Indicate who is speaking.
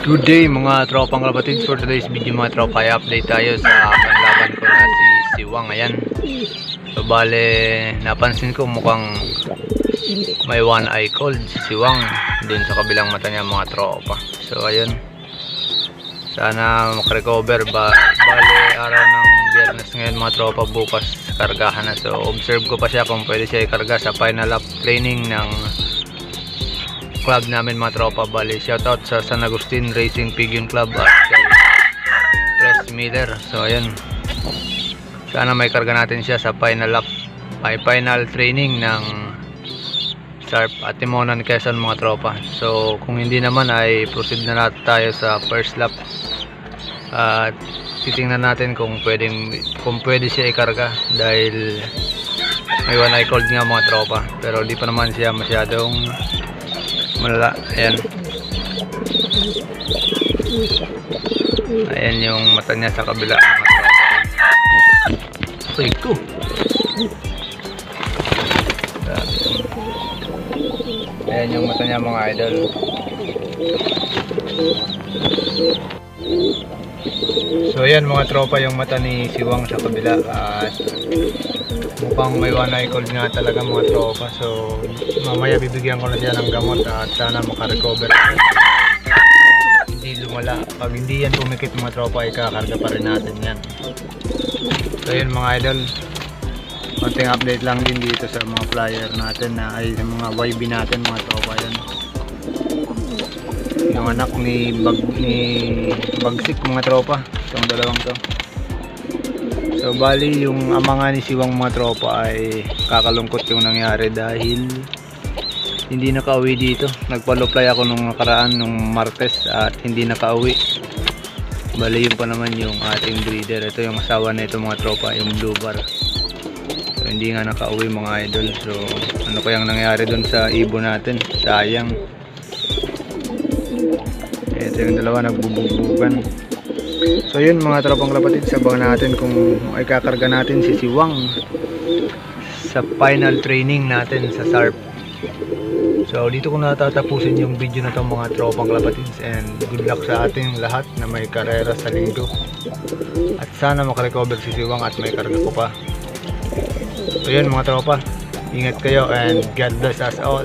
Speaker 1: Good day mga tropang kapatid. For today's video mga tropa, i-update tayo sa panlaban ko na si Siwang. Ayan. So bale, napansin ko mukhang may one eye cold si Siwang dun sa kabilang mata niya mga tropa. So ayun, sana makarecover ba. Bale, araw ng Biyernes ngayon mga tropa, bukas kargahan na. So observe ko pa siya kung pwede siya ikarga sa final lap training ng club namin mga tropa. Bali, shoutout sa San Agustin Racing Pigeon Club at Press Miller. So ayun, sana may karga natin siya sa final lap, final training ng Sharp at Timonan Quezon mga tropa. So kung hindi naman ay proceed na natin tayo sa first lap at titingnan natin kung pwede siya ikarga dahil may one eye cold nga mga tropa, pero di pa naman siya masyadong malala. Ayan yung mata niya sa kabila mga tropa. Ko ayan yung mata niya mga idol. So ayan mga tropa, yung mata ni Siwang sa kabila at mukhang may one eye cold nga talaga mga tropa. So mamaya bibigyan ko na siya ng gamot at sana makarecover, hindi lumala. Pag hindi yan pumikit mga tropa, ikakarga pa rin natin yan. So yun mga idol, konting update lang din dito sa mga flyer natin na ay sa mga YB natin mga tropa. Yan yung anak ni Bagsik mga tropa, itong dalawang to. So bali yung ama nga ni Siwang mga tropa ay kakalungkot yung nangyari dahil hindi nakauwi dito. Nagpa-apply ako nung nakaraan nung Martes at hindi nakauwi. Bali yun pa naman yung ating breeder. Ito yung asawa na ito mga tropa, yung Blue Bar. So hindi nga nakauwi mga idol. So ano kayang nangyari dun sa ibon natin? Sayang. Ito yung dalawa nagbubugan. So yun mga tropang kapatid, sabangan natin kung ay kakarga natin si Siwang sa final training natin sa Sharp. So dito ko natatapusin yung video na to mga tropang kapatid, and good luck sa ating lahat na may karera sa linggo. At sana makarecover si Siwang at may karga ko pa. So yun mga tropa, ingat kayo and God bless us all.